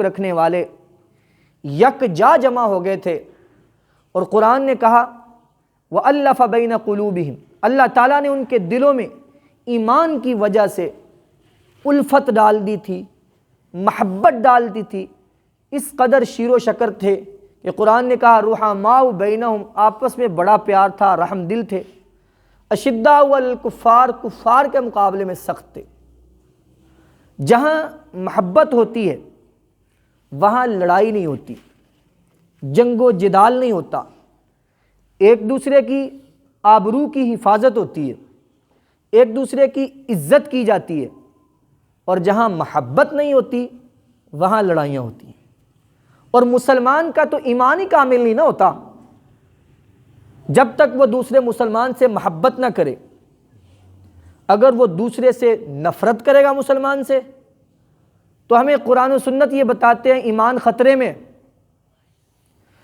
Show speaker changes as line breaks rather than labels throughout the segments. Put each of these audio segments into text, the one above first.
رکھنے والے یکجا جمع ہو گئے تھے، اور قرآن نے کہا وَأَلَّفَ بَيْنَ قُلُوبِهِمْ، اللہ تعالیٰ نے ان کے دلوں میں ایمان کی وجہ سے الفت ڈال دی تھی، محبت ڈال دی تھی، اس قدر شیر و شکر تھے کہ قرآن نے کہا رحماء بینہم، آپس میں بڑا پیار تھا، رحم دل تھے، اشداء الکفار، کفار کے مقابلے میں سخت تھے۔ جہاں محبت ہوتی ہے وہاں لڑائی نہیں ہوتی، جنگ و جدال نہیں ہوتا، ایک دوسرے کی آبرو کی حفاظت ہوتی ہے، ایک دوسرے کی عزت کی جاتی ہے، اور جہاں محبت نہیں ہوتی وہاں لڑائیاں ہوتی ہیں۔ اور مسلمان کا تو ایمان ہی کامل نہیں نہ ہوتا جب تک وہ دوسرے مسلمان سے محبت نہ کرے۔ اگر وہ دوسرے سے نفرت کرے گا مسلمان سے، تو ہمیں قرآن و سنت یہ بتاتے ہیں ایمان خطرے میں۔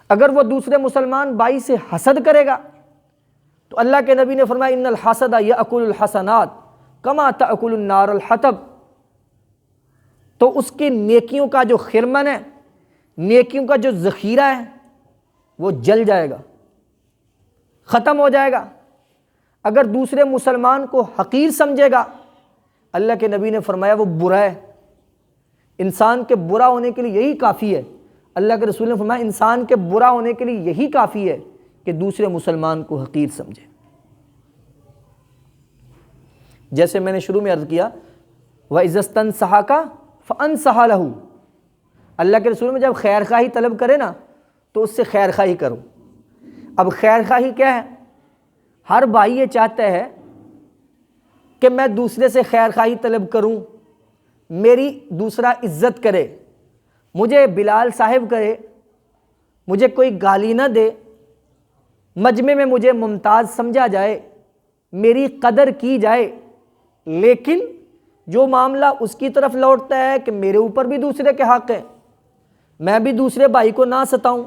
اگر وہ دوسرے مسلمان بھائی سے حسد کرے گا تو اللہ کے نبی نے فرمایا ان الحسد یأکل الحسنات کما تأکل النار الحطب، تو اس کی نیکیوں کا جو خرمن ہے، نیکیوں کا جو ذخیرہ ہے، وہ جل جائے گا، ختم ہو جائے گا۔ اگر دوسرے مسلمان کو حقیر سمجھے گا، اللہ کے نبی نے فرمایا وہ برا ہے۔ انسان کے برا ہونے کے لیے یہی کافی ہے، اللہ کے رسول نے فرمایا انسان کے برا ہونے کے لیے یہی کافی ہے کہ دوسرے مسلمان کو حقیر سمجھے۔ جیسے میں نے شروع میں عرض کیا وَإِذَا اسْتَنصَحَكَ فَأَنصِحْ لَهُ، اللہ کے رسول میں جب خیر خواہی طلب کرے نا تو اس سے خیر خواہی کرو۔ اب خیر خواہی کیا ہے؟ ہر بھائی یہ چاہتا ہے کہ میں دوسرے سے خیر خواہی طلب کروں، میری دوسرا عزت کرے، مجھے بلال صاحب کرے، مجھے کوئی گالی نہ دے، مجمع میں مجھے ممتاز سمجھا جائے، میری قدر کی جائے۔ لیکن جو معاملہ اس کی طرف لوٹتا ہے کہ میرے اوپر بھی دوسرے کے حق ہیں، میں بھی دوسرے بھائی کو نہ ستاؤں۔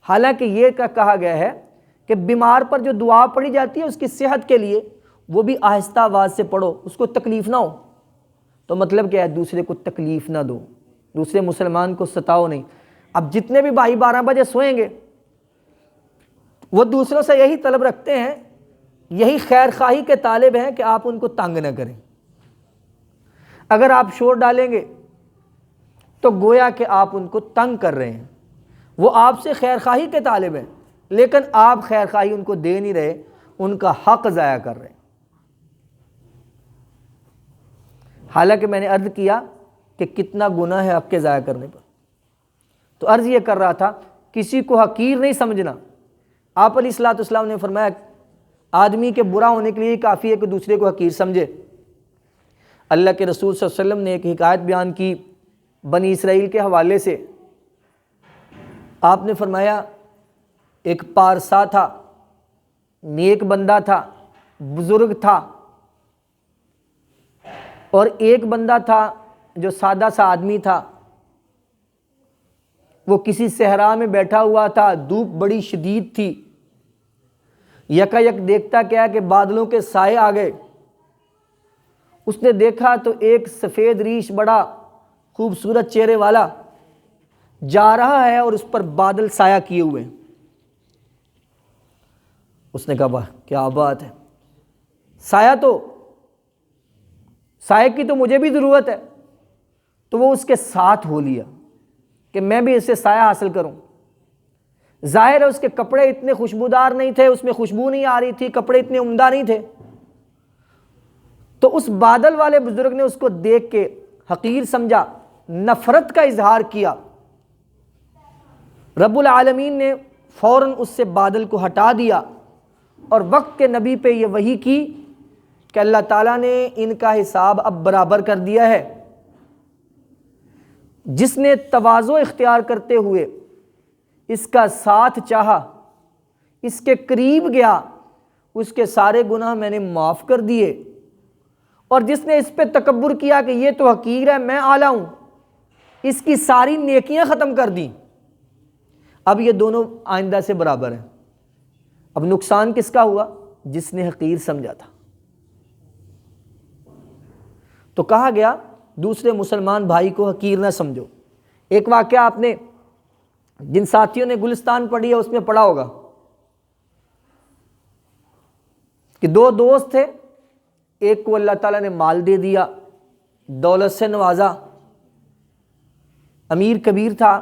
حالانکہ یہ کہا گیا ہے کہ بیمار پر جو دعا پڑھی جاتی ہے اس کی صحت کے لیے، وہ بھی آہستہ آواز سے پڑھو، اس کو تکلیف نہ ہو۔ تو مطلب کیا ہے؟ دوسرے کو تکلیف نہ دو، دوسرے مسلمان کو ستاؤ نہیں۔ اب جتنے بھی بھائی 12 بجے سوئیں گے وہ دوسروں سے یہی طلب رکھتے ہیں، یہی خیر خواہی کے طالب ہیں کہ آپ ان کو تنگ نہ کریں۔ اگر آپ شور ڈالیں گے تو گویا کہ آپ ان کو تنگ کر رہے ہیں۔ وہ آپ سے خیر خواہی کے طالب ہیں لیکن آپ خیر خواہی ان کو دے نہیں رہے، ان کا حق ضائع کر رہے ہیں۔ حالانکہ میں نے عرض کیا کہ کتنا گناہ ہے حق کے ضائع کرنے پر، تو عرض یہ کر رہا تھا کسی کو حقیر نہیں سمجھنا۔ آپ علیہ الصلوۃ والسلام نے فرمایا آدمی کے برا ہونے کے لیے کافی ہے کہ دوسرے کو حقیر سمجھے۔ اللہ کے رسول صلی اللہ علیہ وسلم نے ایک حکایت بیان کی بنی اسرائیل کے حوالے سے۔ آپ نے فرمایا ایک پارسا تھا، نیک بندہ تھا، بزرگ تھا، اور ایک بندہ تھا جو سادہ سا آدمی تھا۔ وہ کسی صحرا میں بیٹھا ہوا تھا، دھوپ بڑی شدید تھی، یکا یک دیکھتا کیا کہ بادلوں کے سائے آ گئے۔ اس نے دیکھا تو ایک سفید ریش بڑا خوبصورت چہرے والا جا رہا ہے اور اس پر بادل سایہ کیے ہوئے۔ اس نے کہا واہ کیا بات ہے، سائے کی تو مجھے بھی ضرورت ہے۔ تو وہ اس کے ساتھ ہو لیا کہ میں بھی اس سے سایہ حاصل کروں۔ ظاہر ہے اس کے کپڑے اتنے خوشبودار نہیں تھے، اس میں خوشبو نہیں آ رہی تھی، کپڑے اتنے عمدہ نہیں تھے۔ تو اس بادل والے بزرگ نے اس کو دیکھ کے حقیر سمجھا، نفرت کا اظہار کیا۔ رب العالمین نے فوراً اس سے بادل کو ہٹا دیا اور وقت کے نبی پہ یہ وحی کی کہ اللہ تعالیٰ نے ان کا حساب اب برابر کر دیا ہے۔ جس نے تواضع اختیار کرتے ہوئے اس کا ساتھ چاہا، اس کے قریب گیا، اس کے سارے گناہ میں نے معاف کر دیے، اور جس نے اس پہ تکبر کیا کہ یہ تو حقیر ہے میں اعلیٰ ہوں، اس کی ساری نیکیاں ختم کر دیں۔ اب یہ دونوں آئندہ سے برابر ہیں۔ اب نقصان کس کا ہوا؟ جس نے حقیر سمجھا تھا۔ تو کہا گیا دوسرے مسلمان بھائی کو حقیر نہ سمجھو، ایک واقعہ آپ نے جن ساتھیوں نے گلستان پڑھی ہے اس میں پڑھا ہوگا کہ دو دوست تھے، ایک کو اللہ تعالیٰ نے مال دے دیا، دولت سے نوازا، امیر کبیر تھا،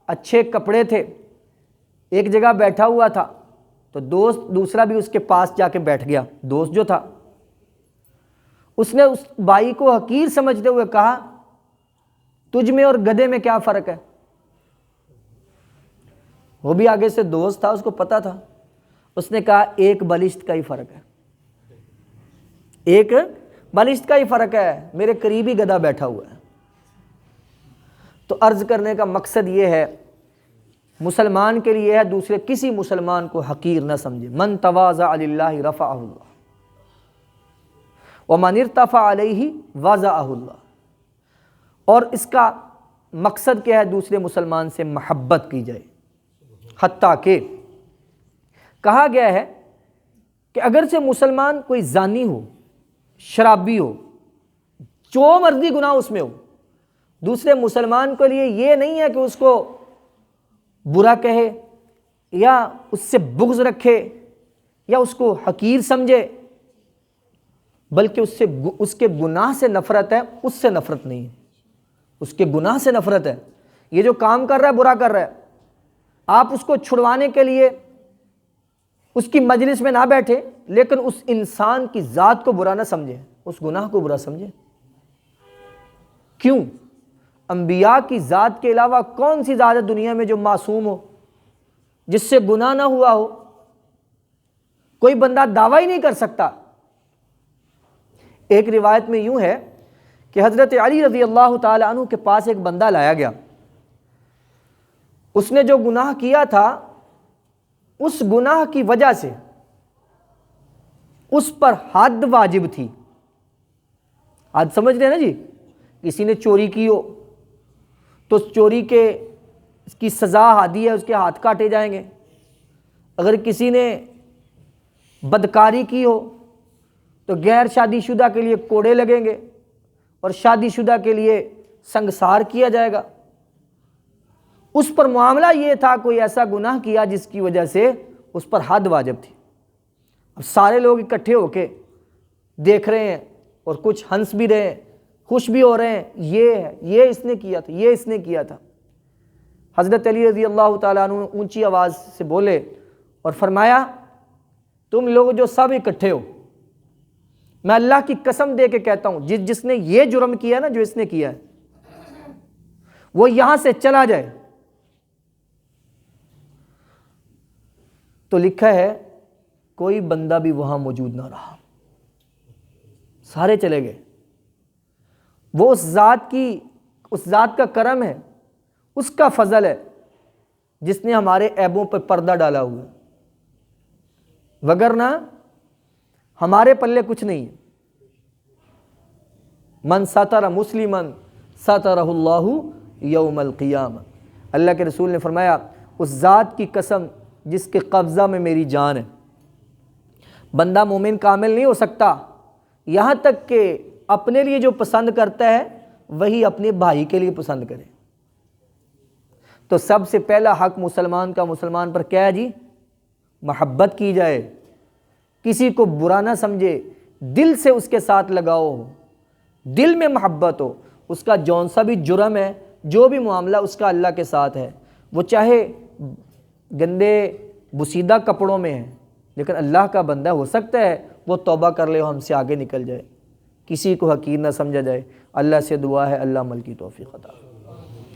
اچھے کپڑے تھے، ایک جگہ بیٹھا ہوا تھا تو دوست دوسرا بھی اس کے پاس جا کے بیٹھ گیا۔ دوست جو تھا اس نے اس بھائی کو حقیر سمجھتے ہوئے کہا تجھ میں اور گدھے میں کیا فرق ہے؟ وہ بھی آگے سے دوست تھا، اس کو پتا تھا، اس نے کہا ایک بالشت کا ہی فرق ہے، ایک بالشت کا ہی فرق ہے، میرے قریب ہی گدھا بیٹھا ہوا ہے۔ تو عرض کرنے کا مقصد یہ ہے، مسلمان کے لیے ہے دوسرے کسی مسلمان کو حقیر نہ سمجھے۔ من تواضع للہ رفعہ اللہ ومن ارتفع علیہ وضعہ اللہ۔ اور اس کا مقصد کیا ہے؟ دوسرے مسلمان سے محبت کی جائے، حتیٰ کہ کہا گیا ہے کہ اگرچہ مسلمان کوئی زانی ہو، شرابی ہو، جو مرضی گناہ اس میں ہو، دوسرے مسلمان کے لیے یہ نہیں ہے کہ اس کو برا کہے یا اس سے بغض رکھے یا اس کو حقیر سمجھے، بلکہ اس کے گناہ سے نفرت ہے، اس سے نفرت نہیں ہے، اس کے گناہ سے نفرت ہے۔ یہ جو کام کر رہا ہے برا کر رہا ہے، آپ اس کو چھڑوانے کے لیے اس کی مجلس میں نہ بیٹھے، لیکن اس انسان کی ذات کو برا نہ سمجھیں، اس گناہ کو برا سمجھیں۔ کیوں؟ انبیاء کی ذات کے علاوہ کون سی ذات ہے دنیا میں جو معصوم ہو، جس سے گناہ نہ ہوا ہو؟ کوئی بندہ دعویٰ ہی نہیں کر سکتا۔ ایک روایت میں یوں ہے کہ حضرت علی رضی اللہ تعالی عنہ کے پاس ایک بندہ لایا گیا، اس نے جو گناہ کیا تھا اس گناہ کی وجہ سے اس پر حد واجب تھی۔ حد سمجھ رہے ہیں نا جی؟ کسی نے چوری کی ہو تو اس چوری کے اس کی سزا حادی ہے، اس کے ہاتھ کاٹے جائیں گے۔ اگر کسی نے بدکاری کی ہو تو غیر شادی شدہ کے لیے کوڑے لگیں گے اور شادی شدہ کے لیے سنگسار کیا جائے گا۔ اس پر معاملہ یہ تھا، کوئی ایسا گناہ کیا جس کی وجہ سے اس پر حد واجب تھی۔ اب سارے لوگ اکٹھے ہو کے دیکھ رہے ہیں اور کچھ ہنس بھی رہے ہیں، خوش بھی ہو رہے ہیں، یہ اس نے کیا تھا، یہ اس نے کیا تھا۔ حضرت علی رضی اللہ تعالیٰ عنہ اونچی آواز سے بولے اور فرمایا تم لوگ جو سب اکٹھے ہو، میں اللہ کی قسم دے کے کہتا ہوں جس نے یہ جرم کیا نا، جو اس نے کیا ہے، وہ یہاں سے چلا جائے۔ تو لکھا ہے کوئی بندہ بھی وہاں موجود نہ رہا، سارے چلے گئے۔ وہ اس ذات کا کرم ہے، اس کا فضل ہے جس نے ہمارے عیبوں پر پردہ ڈالا ہوا ہے، وگرنہ ہمارے پلے کچھ نہیں ہے۔ من ستر مسلمن سترہ اللہ یوم القیامہ۔ اللہ کے رسول نے فرمایا اس ذات کی قسم جس کے قبضہ میں میری جان ہے، بندہ مومن کامل نہیں ہو سکتا یہاں تک کہ اپنے لیے جو پسند کرتا ہے وہی اپنے بھائی کے لیے پسند کرے۔ تو سب سے پہلا حق مسلمان کا مسلمان پر کیا ہے جی؟ محبت کی جائے، کسی کو برا نہ سمجھے، دل سے اس کے ساتھ لگاؤ ہو، دل میں محبت ہو، اس کا جون سا بھی جرم ہے، جو بھی معاملہ اس کا اللہ کے ساتھ ہے، وہ چاہے گندے بسیدہ کپڑوں میں ہے لیکن اللہ کا بندہ ہو سکتا ہے وہ توبہ کر لے اور ہم سے آگے نکل جائے، کسی کو حقیر نہ سمجھا جائے۔ اللہ سے دعا ہے اللہ عمل کی توفیق عطا۔